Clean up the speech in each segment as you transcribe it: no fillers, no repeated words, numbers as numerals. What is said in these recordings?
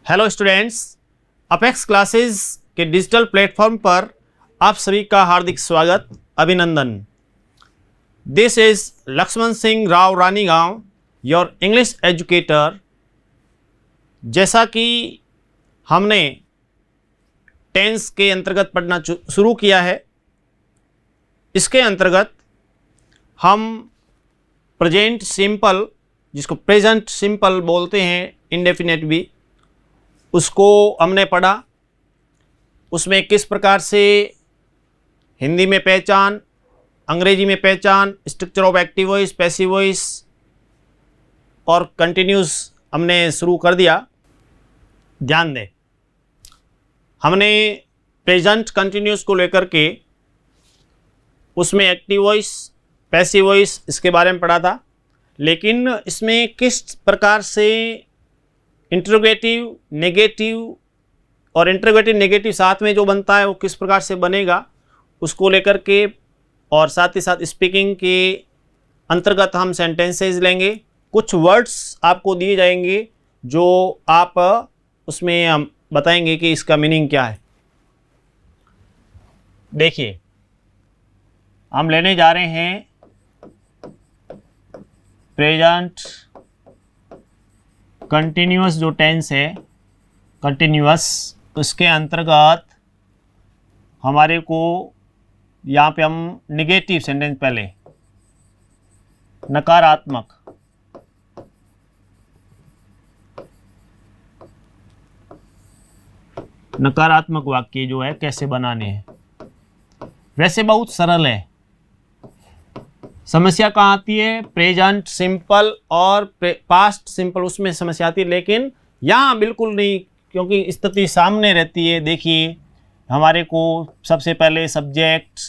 Hello students, Apex Classes के digital platform पर आप सभी का हार्दिक स्वागत, अभिनंदन। This is Laxman Singh Rao Ranigaon, your English educator. जैसा कि हमने टेंस के अंतर्गत पढ़ना शुरू किया है, इसके अंतर्गत हम प्रेजेंट सिंपल, जिसको प्रेजेंट सिंपल बोलते हैं, इंडेफिनेट भी, उसको हमने पढ़ा। उसमें किस प्रकार से हिंदी में पहचान, अंग्रेजी में पहचान, structure of active voice, passive voice और कंटिन्यूस हमने शुरू कर दिया। ध्यान दें, हमने प्रेजेंट कंटिन्यूस को लेकर के उसमें एक्टिव वॉइस, पैसिव वॉइस, इसके बारे में पढ़ा था। लेकिन इसमें किस प्रकार से इंटरोगेटिव, नेगेटिव और इंटरोगेटिव नेगेटिव साथ में जो बनता है वो किस प्रकार से बनेगा, उसको लेकर के, और साथ ही साथ स्पीकिंग के अंतर्गत हम सेंटेंसेस लेंगे। कुछ वर्ड्स आपको दिए जाएंगे जो आप उसमें हम बताएंगे कि इसका मीनिंग क्या है। देखिए, हम लेने जा रहे हैं प्रेजेंट कंटिन्यूअस, जो टेंस है कंटिन्यूअस, उसके अंतर्गत हमारे को यहाँ पे हम निगेटिव सेंटेंस, पहले नकारात्मक वाक्य जो है कैसे बनाने हैं। वैसे बहुत सरल है। समस्या कहाँ आती है? प्रेजेंट सिंपल और पास्ट सिंपल, उसमें समस्या आती है। लेकिन यहाँ बिल्कुल नहीं, क्योंकि स्थिति सामने रहती है। देखिए, हमारे को सबसे पहले सब्जेक्ट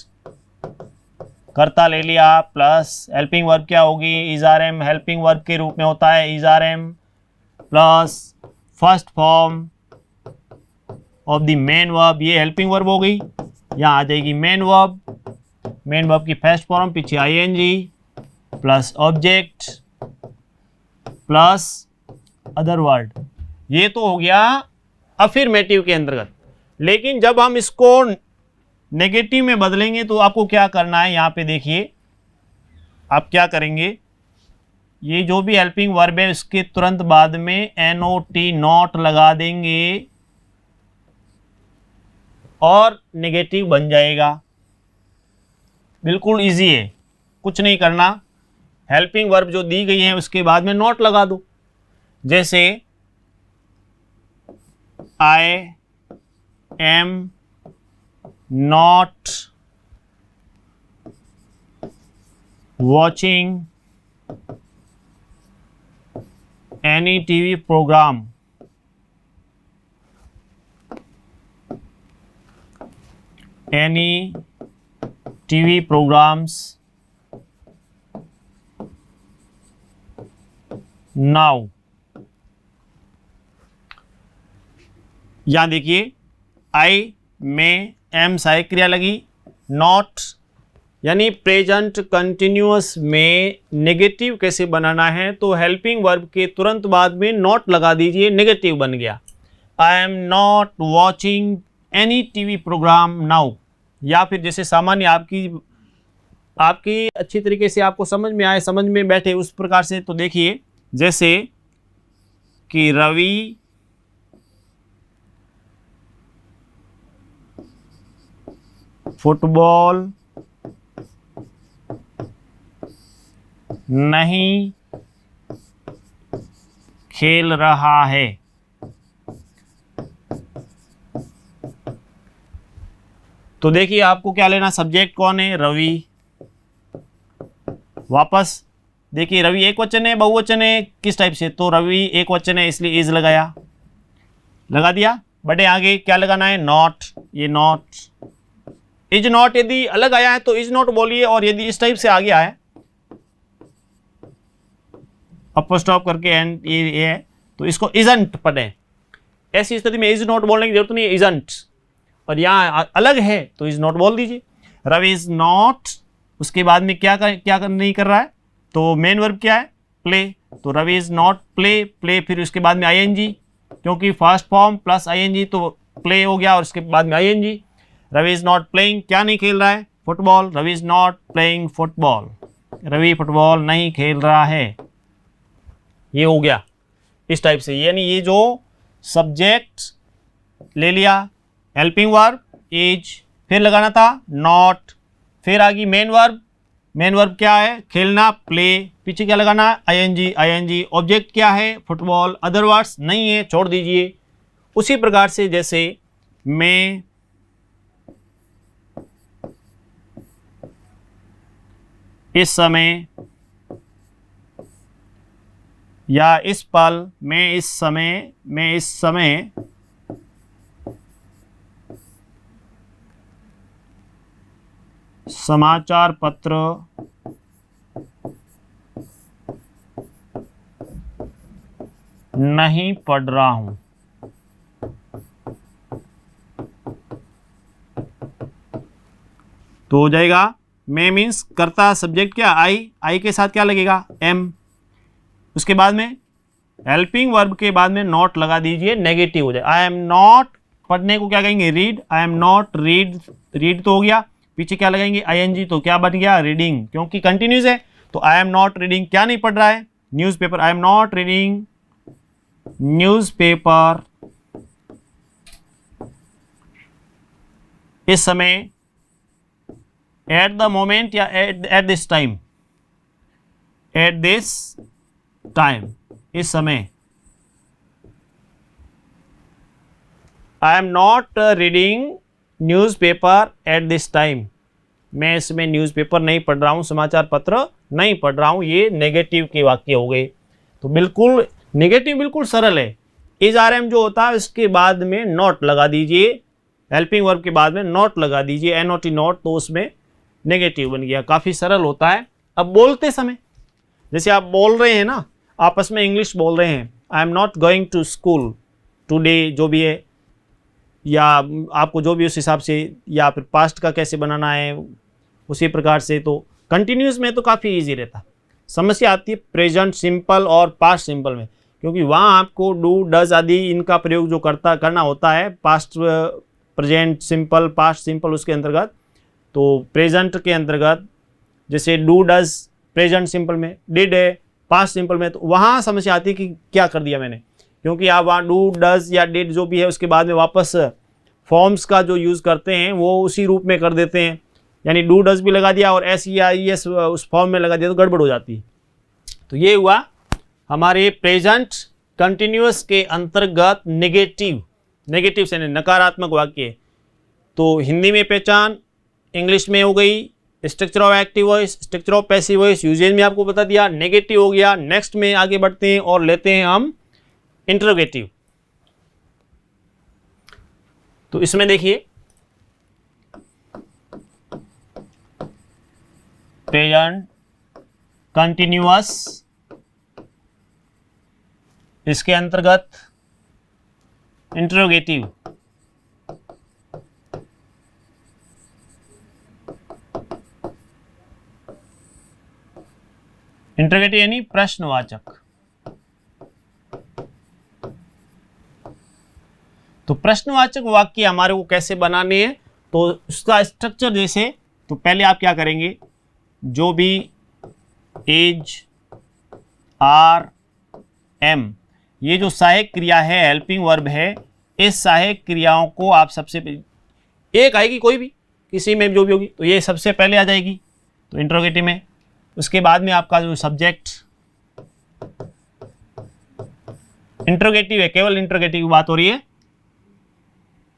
कर्ता ले लिया, प्लस हेल्पिंग वर्ब क्या होगी? Is are am, helping verb के रूप में होता है is are am, plus first form of the main verb, ये हेल्पिंग वर्ब हो गई। यहाँ आ जाएगी मेन वर्ब, मेन वर्ब की फर्स्ट फॉर्म पीछे ING, plus object, plus other word. ये तो हो गया अफर्मेटिव के अंतर्गत। लेकिन जब हम इसको नेगेटिव में बदलेंगे तो आपको क्या करना है? यहाँ पे देखिए, आप क्या करेंगे, ये जो भी हेल्पिंग वर्ब है उसके तुरंत बाद में NOT, नॉट लगा देंगे और नेगेटिव बन जाएगा। बिल्कुल इजी है, कुछ नहीं करना। हेल्पिंग वर्ब जो दी गई है उसके बाद में नॉट लगा दो। जैसे I am not watching any TV program, any TV programs now. यहां देखिए, आई में एम सहायक क्रिया लगी, नॉट, यानी प्रेजेंट कंटिन्यूअस में नेगेटिव कैसे बनाना है? तो हेल्पिंग वर्ब के तुरंत बाद में नॉट लगा दीजिए, नेगेटिव बन गया। I am not watching any TV program now. या फिर जैसे सामान्य आपकी अच्छी तरीके से आपको समझ में आए, समझ में बैठे, उस प्रकार से। तो देखिए, जैसे कि रवि फुटबॉल नहीं खेल रहा है। तो देखिए, आपको क्या लेना? सब्जेक्ट कौन है? रवि। वापस देखिए, रवि एक वचन है, बहुवचन है, किस टाइप से? तो रवि एक वचन है, इसलिए इज लगाया, लगा दिया। बटे आगे क्या लगाना है? नॉट। ये नॉट, इज नॉट यदि अलग आया है तो इज नॉट बोलिए, और यदि इस टाइप से आ गया है अपर स्टॉप करके एंड ये है तो इसको इजंट पढ़े। ऐसी स्थिति में इज नॉट बोलने की जरूरत नहीं है, इजंट। और यहाँ अलग है तो इज नॉट बोल दीजिए। रवि इज नॉट, उसके बाद में क्या नहीं कर रहा है? तो मेन वर्ब क्या है? प्ले। तो Ravi is not play, play फिर उसके बाद में आईएनजी, क्योंकि फर्स्ट फॉर्म प्लस आईएनजी तो प्ले हो गया और उसके बाद में ING. Ravi is not playing, क्या नहीं खेल रहा है? Football. Ravi is not playing football, Ravi football नहीं खेल रहा है। ये हो गया इस टाइप से, यानी ये जो सब्जेक्ट ले लिया, हेल्पिंग वर्ब इज, फिर लगाना था नॉट, फिर आ गई मेन वर्ब। मेन वर्ब क्या है? खेलना, प्ले। पीछे क्या लगाना? ING, ING. ऑब्जेक्ट क्या है? फुटबॉल। अदर वर्ड्स नहीं है, छोड़ दीजिए। उसी प्रकार से जैसे मैं इस समय या इस पल, मैं इस समय समाचार पत्र नहीं पढ़ रहा हूं। तो हो जाएगा मैं मीन्स करता, सब्जेक्ट क्या? आई के साथ क्या लगेगा? एम। उसके बाद में हेल्पिंग वर्ब के बाद में नॉट लगा दीजिए, नेगेटिव हो जाए। आई एम नॉट, पढ़ने को क्या कहेंगे? Read. I am not read, read तो हो गया। पीछे क्या लगाएंगे? आईएनजी, तो क्या बन गया? रीडिंग, क्योंकि कंटिन्यूस है। तो आई एम नॉट रीडिंग, क्या नहीं पढ़ रहा है? Newspaper. I am not reading newspaper इस समय, एट द मोमेंट या at this time, at this time, इस समय। आई am not reading newspaper at this time, मैं इसमें न्यूज़पेपर नहीं पढ़ रहा हूँ, समाचार पत्र नहीं पढ़ रहा हूँ। ये नेगेटिव के वाक्य हो गए। तो बिल्कुल नेगेटिव बिल्कुल सरल है। इज आर एम जो होता है इसके बाद में नॉट लगा दीजिए, हेल्पिंग वर्ब के बाद में नॉट लगा दीजिए, एन ओ टी नॉट, तो उसमें नेगेटिव बन गया। काफ़ी सरल होता है। अब बोलते समय जैसे आप बोल रहे हैं ना, आपस में इंग्लिश बोल रहे हैं, I am not going to school today, जो भी है, या आपको जो भी उस हिसाब से, या फिर पास्ट का कैसे बनाना है उसी प्रकार से। तो कंटिन्यूस में तो काफ़ी इजी रहता। समस्या आती है प्रेजेंट सिंपल और पास्ट सिंपल में, क्योंकि वहाँ आपको डू, डज आदि इनका प्रयोग जो करना होता है, past, present simple, past simple उसके अंतर्गत। तो प्रेजेंट के अंतर्गत जैसे डू, डज प्रेजेंट सिंपल में, डिड है पास्ट सिंपल में, तो वहाँ समस्या आती है कि क्या कर दिया मैंने, क्योंकि आप वहाँ डू, डज या डिड जो भी है उसके बाद में वापस फॉर्म्स का जो यूज़ करते हैं वो उसी रूप में कर देते हैं, यानी डू डज भी लगा दिया और एस या ई एस उस फॉर्म में लगा दिया तो गड़बड़ हो जाती है। तो ये हुआ हमारे प्रेजेंट कंटिन्यूअस के अंतर्गत नेगेटिव, नेगेटिव से नकारात्मक वाक्य। तो हिंदी में पहचान, इंग्लिश में हो गई structure of active voice, structure of passive voice, usage में आपको बता दिया, नेगेटिव हो गया। नेक्स्ट में आगे बढ़ते हैं और लेते हैं हम इंटरोगेटिव। तो इसमें देखिए प्रेजेंट कंटिन्यूअस, इसके अंतर्गत इंटरोगेटिव। इंटरोगेटिव यानी प्रश्नवाचक। तो प्रश्नवाचक वाक्य हमारे को कैसे बनाने हैं, तो उसका स्ट्रक्चर जैसे, तो पहले आप क्या करेंगे, जो भी इज, आर, एम, ये जो सहायक क्रिया है, हेल्पिंग वर्ब है, इस सहायक क्रियाओं को आप सबसे एक आएगी, कोई भी किसी में जो भी होगी, तो ये सबसे पहले आ जाएगी तो इंटरोगेटिव में। उसके बाद में आपका जो सब्जेक्ट इंटरोगेटिव है, केवल इंटरोगेटिव की बात हो रही है।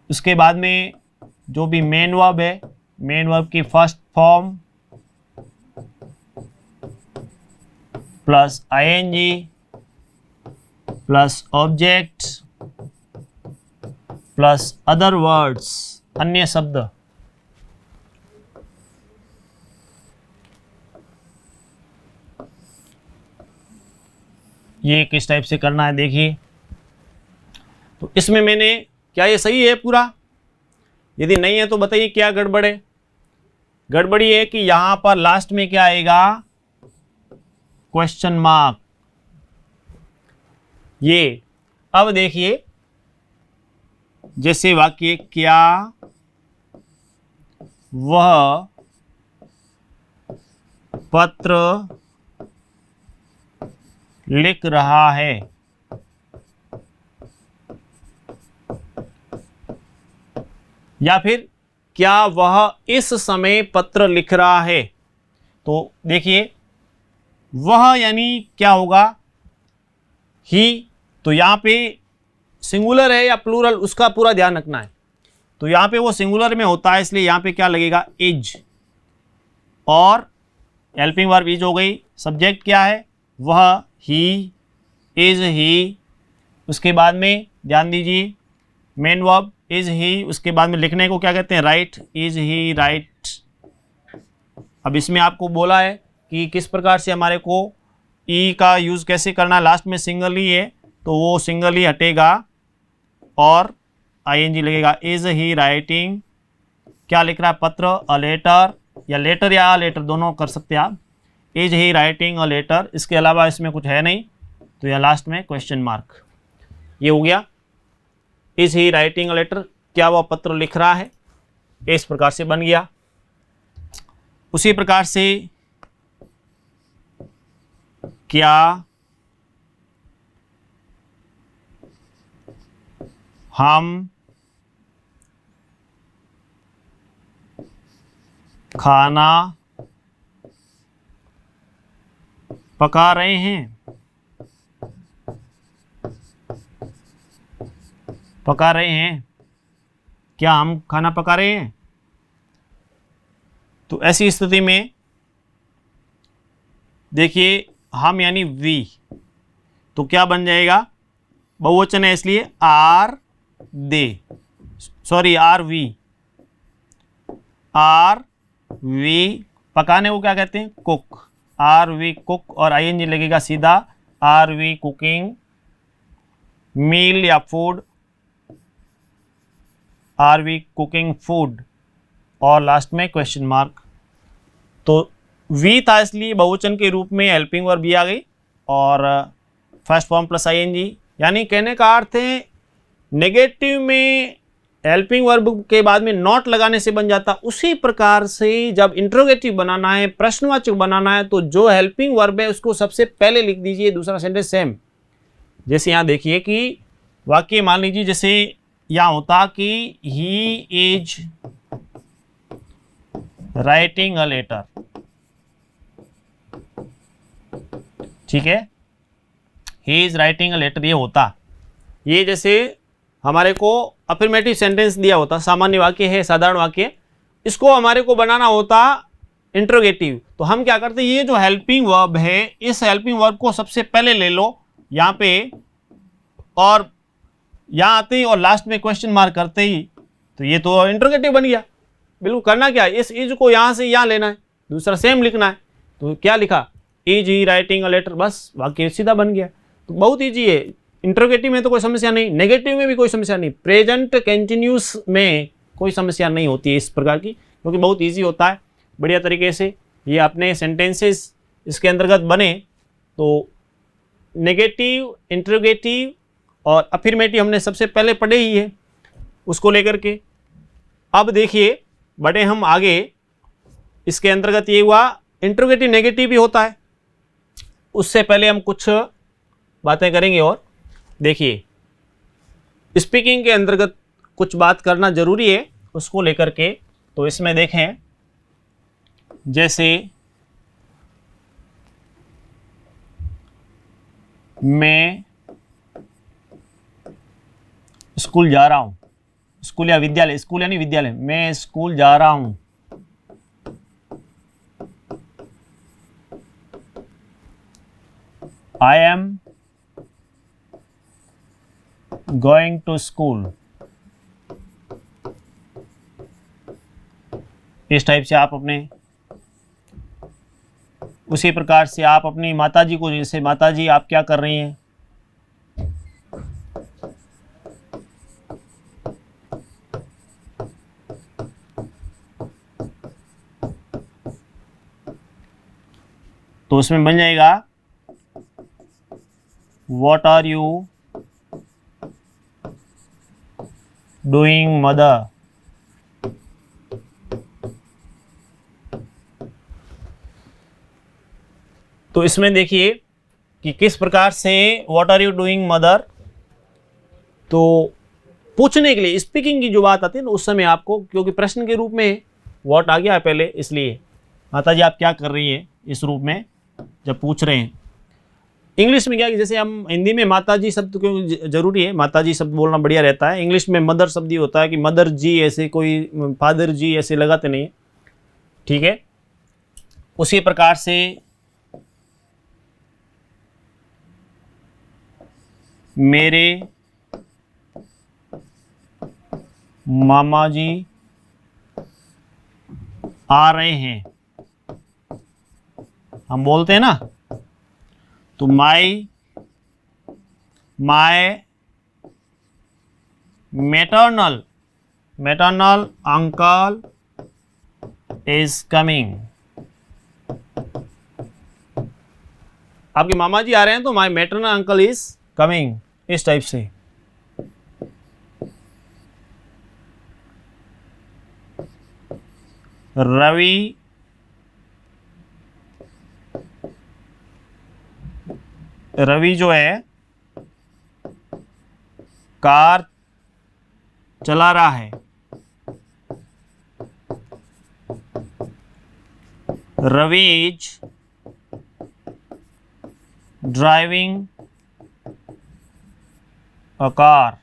उसके बाद में जो भी मेन वर्ब है, मेन वर्ब की first form plus ING plus object plus other words, अन्य शब्द। ये किस टाइप से करना है देखिए। तो इसमें मैंने, क्या ये सही है पूरा? यदि नहीं है तो बताइए क्या गड़बड़ है। गड़बड़ी है कि यहां पर लास्ट में क्या आएगा, क्वेश्चन मार्क। ये अब देखिए जैसे वाक्य क्या वह पत्र लिख रहा है, या फिर क्या वह इस समय पत्र लिख रहा है। तो देखिए वह यानी क्या होगा, ही। तो यहाँ पे सिंगुलर है या प्लूरल, उसका पूरा ध्यान रखना है। तो यहाँ पे वो सिंगुलर में होता है, इसलिए यहाँ पे क्या लगेगा, इज। और हेल्पिंग वर्ब इज हो गई। सब्जेक्ट क्या है, वह, ही, इज ही। उसके बाद में ध्यान दीजिए मेन वर्ब इज ही। उसके बाद में लिखने को क्या कहते हैं, राइट, इज ही राइट। अब इसमें आपको बोला है कि किस प्रकार से हमारे को ई का यूज़ कैसे करना। लास्ट में सिंगल ही है तो वो सिंगल ही हटेगा और आईएनजी लगेगा। इज ही राइटिंग, क्या लिख रहा है, पत्र, अ लेटर, या लेटर या लेटर दोनों कर सकते हैं आप। Is he writing a letter, इसके अलावा इसमें कुछ है नहीं, तो यह लास्ट में क्वेश्चन मार्क। ये हो गया is he writing a letter, क्या वह पत्र लिख रहा है, इस प्रकार से बन गया। उसी प्रकार से क्या हम खाना पका रहे हैं, पका रहे हैं, क्या हम खाना पका रहे हैं। तो ऐसी स्थिति में देखिए हम यानी वी, तो क्या बन जाएगा, बहुवचन है इसलिए are they, sorry are we, are we. पकाने को क्या कहते हैं, कुक, आर वी कुक, और आईएनजी लगेगा सीधा, आर वी कुकिंग मील या food, are we cooking food, और लास्ट में क्वेश्चन मार्क। तो वी था इसलिए बहुवचन के रूप में हेल्पिंग वर्ब भी आ गई और फर्स्ट फॉर्म प्लस आईएनजी। यानी कहने का अर्थ है नेगेटिव में हेल्पिंग वर्ब के बाद में नॉट लगाने से बन जाता। उसी प्रकार से जब इंट्रोगेटिव बनाना है, प्रश्नवाचक बनाना है, तो जो हेल्पिंग वर्ब है उसको सबसे पहले लिख दीजिए, दूसरा सेंटेंस सेम। जैसे यहाँ देखिए कि वाक्य मान लीजिए जैसे यहाँ होता कि he is writing a letter, ठीक है, he is writing a letter, ये होता। ये जैसे हमारे को अफर्मेटिव सेंटेंस दिया होता, सामान्य वाक्य है, साधारण वाक्य, इसको हमारे को बनाना होता इंट्रोगेटिव। तो हम क्या करते हैं, ये जो हेल्पिंग वर्ब है, इस हेल्पिंग वर्ब को सबसे पहले ले लो यहाँ पे, और यहाँ आते ही और लास्ट में क्वेश्चन मार्क करते ही, तो ये तो इंट्रोगेटिव बन गया। बिल्कुल करना क्या है, इस इज को यहाँ से यहाँ लेना है, दूसरा सेम लिखना है। तो क्या लिखा, is he writing a letter, बस वाक्य सीधा बन गया। तो बहुत ईजी है। इंट्रोगेटिव में तो कोई समस्या नहीं, नेगेटिव में भी कोई समस्या नहीं, प्रेजेंट कंटिन्यूस में कोई समस्या नहीं होती है इस प्रकार की, क्योंकि बहुत ईजी होता है। बढ़िया तरीके से ये अपने सेंटेंसेस इसके अंतर्गत बने। तो नेगेटिव, इंट्रोगेटिव और अफर्मेटिव हमने सबसे पहले पढ़े ही है, उसको लेकर के अब देखिए बढ़े हम आगे। इसके अंतर्गत ये हुआ इंट्रोगेटिव नेगेटिव भी होता है, उससे पहले हम कुछ बातें करेंगे। और देखिए स्पीकिंग के अंतर्गत कुछ बात करना जरूरी है, उसको लेकर के। तो इसमें देखें जैसे मैं स्कूल जा रहा हूं, स्कूल या विद्यालय, स्कूल यानी विद्यालय, मैं स्कूल जा रहा हूं, I am going to school. इस टाइप से आप अपने, उसी प्रकार से आप अपनी माताजी को, जैसे माताजी आप क्या कर रही हैं, तो उसमें बन जाएगा what are you doing mother. तो इसमें देखिए कि किस प्रकार से what are you doing mother, तो पूछने के लिए स्पीकिंग की जो बात आती है ना उस समय आपको, क्योंकि प्रश्न के रूप में व्हाट आ गया है पहले, इसलिए माता जी आप क्या कर रही है इस रूप में जब पूछ रहे हैं। इंग्लिश में क्या है कि जैसे हम हिंदी में माता जी शब्द क्यों जरूरी है, माता जी शब्द बोलना बढ़िया रहता है। इंग्लिश में मदर शब्द ही होता है कि मदर जी, ऐसे कोई फादर जी ऐसे लगाते नहीं, ठीक है। उसी प्रकार से मेरे मामा जी आ रहे हैं, हम बोलते हैं ना, तो my maternal uncle is coming. आपके मामा जी आ रहे हैं तो my maternal uncle is coming, इस टाइप से। रवि जो है कार चला रहा है, Ravi is driving a car,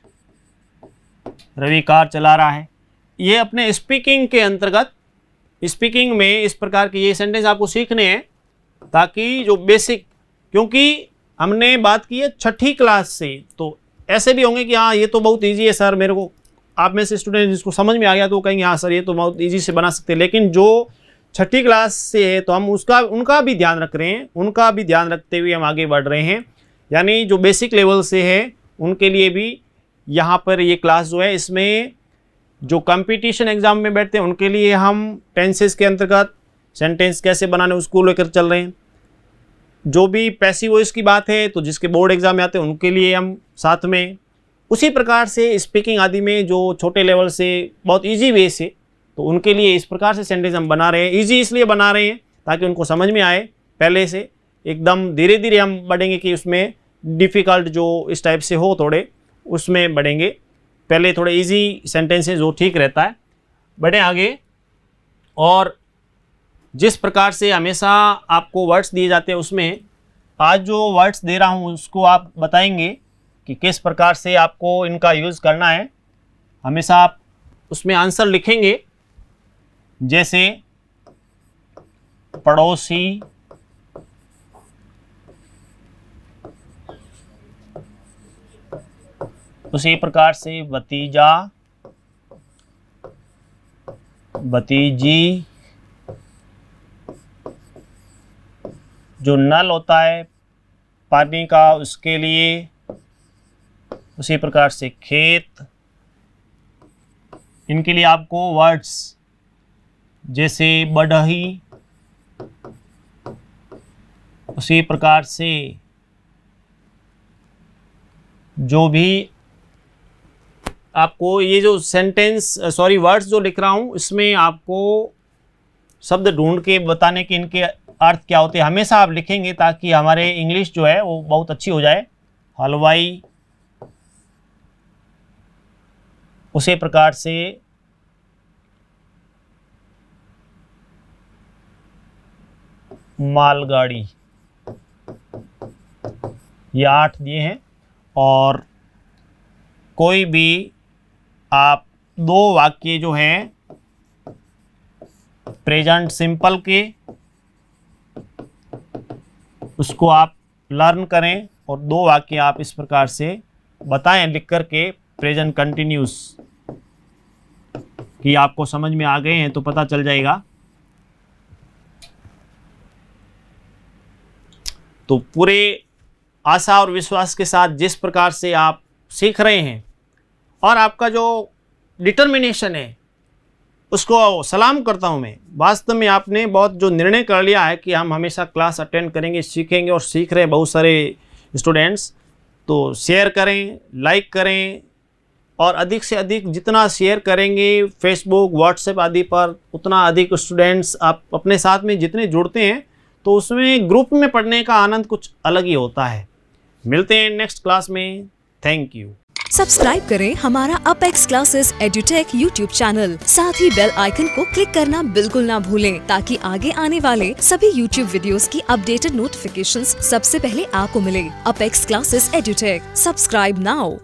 Ravi car चला रहा है। ये अपने स्पीकिंग के अंतर्गत, स्पीकिंग में इस प्रकार के ये सेंटेंस आपको सीखने हैं ताकि जो बेसिक, क्योंकि हमने बात की है छठी क्लास से, तो ऐसे भी होंगे कि हाँ ये तो बहुत इजी है सर, मेरे को, आप में से स्टूडेंट जिसको समझ में आ गया तो वो कहेंगे हाँ सर ये तो बहुत इजी से बना सकते हैं। लेकिन जो छठी क्लास से है तो हम उनका भी ध्यान रख रहे हैं, उनका भी ध्यान रखते हुए हम आगे बढ़ रहे हैं। यानी जो बेसिक लेवल से है उनके लिए भी यहाँ पर ये क्लास जो है, इसमें जो कंपटीशन एग्जाम में बैठते हैं उनके लिए हम टेंसेस के अंतर्गत सेंटेंस कैसे बनाने उसको लेकर चल रहे हैं। जो भी पैसिव वॉइस की बात है तो जिसके बोर्ड एग्जाम में आते हैं उनके लिए हम साथ में, उसी प्रकार से स्पीकिंग आदि में जो छोटे लेवल से बहुत इजी वे से, तो उनके लिए इस प्रकार से सेंटेंस हम बना रहे हैं। इजी इसलिए बना रहे हैं ताकि उनको समझ में आए, पहले से एकदम धीरे धीरे हम बढ़ेंगे कि उसमें डिफ़िकल्ट जो इस टाइप से हो थोड़े उसमें बढ़ेंगे। पहले थोड़े इजी सेंटेंसेस जो ठीक रहता है, बढ़े आगे। और जिस प्रकार से हमेशा आपको वर्ड्स दिए जाते हैं उसमें आज जो वर्ड्स दे रहा हूँ उसको आप बताएंगे कि किस प्रकार से आपको इनका यूज़ करना है। हमेशा आप उसमें आंसर लिखेंगे, जैसे पड़ोसी, उसी प्रकार से भतीजा, भतीजी, जो नल होता है पानी का उसके लिए, उसी प्रकार से खेत, इनके लिए आपको वर्ड्स जैसे बढ़ही, उसी प्रकार से जो भी आपको ये जो सेंटेंस वर्ड्स जो लिख रहा हूँ इसमें आपको शब्द ढूंढ के बताने के इनके अर्थ क्या होते हैं हमेशा आप लिखेंगे ताकि हमारे इंग्लिश जो है वो बहुत अच्छी हो जाए। हलवाई, उसी प्रकार से मालगाड़ी, ये 8 दिए हैं। और कोई भी आप 2 वाक्य जो हैं प्रेजेंट सिंपल के, उसको आप लर्न करें और 2 वाक्य आप इस प्रकार से बताएं लिख कर के प्रेजेंट कंटिन्यूस, कि आपको समझ में आ गए हैं तो पता चल जाएगा। तो पूरे आशा और विश्वास के साथ जिस प्रकार से आप सीख रहे हैं और आपका जो डिटर्मिनेशन है उसको सलाम करता हूं मैं। वास्तव में आपने बहुत जो निर्णय कर लिया है कि हम हमेशा क्लास अटेंड करेंगे, सीखेंगे, और सीख रहे हैं बहुत सारे स्टूडेंट्स। तो शेयर करें, लाइक करें, और अधिक से अधिक जितना शेयर करेंगे फेसबुक, व्हाट्सएप आदि पर, उतना अधिक स्टूडेंट्स आप अपने साथ में जितने जुड़ते हैं तो उसमें ग्रुप में पढ़ने का आनंद कुछ अलग ही होता है। मिलते हैं नेक्स्ट क्लास में। Thank you. सब्सक्राइब करें हमारा apex classes edutech YouTube channel, साथ ही बेल आइकन को क्लिक करना बिल्कुल ना भूलें ताकि आगे आने वाले सभी यूट्यूब वीडियोस की अपडेटेड नोटिफिकेशंस सबसे पहले आपको मिले। Apex classes edutech, subscribe now.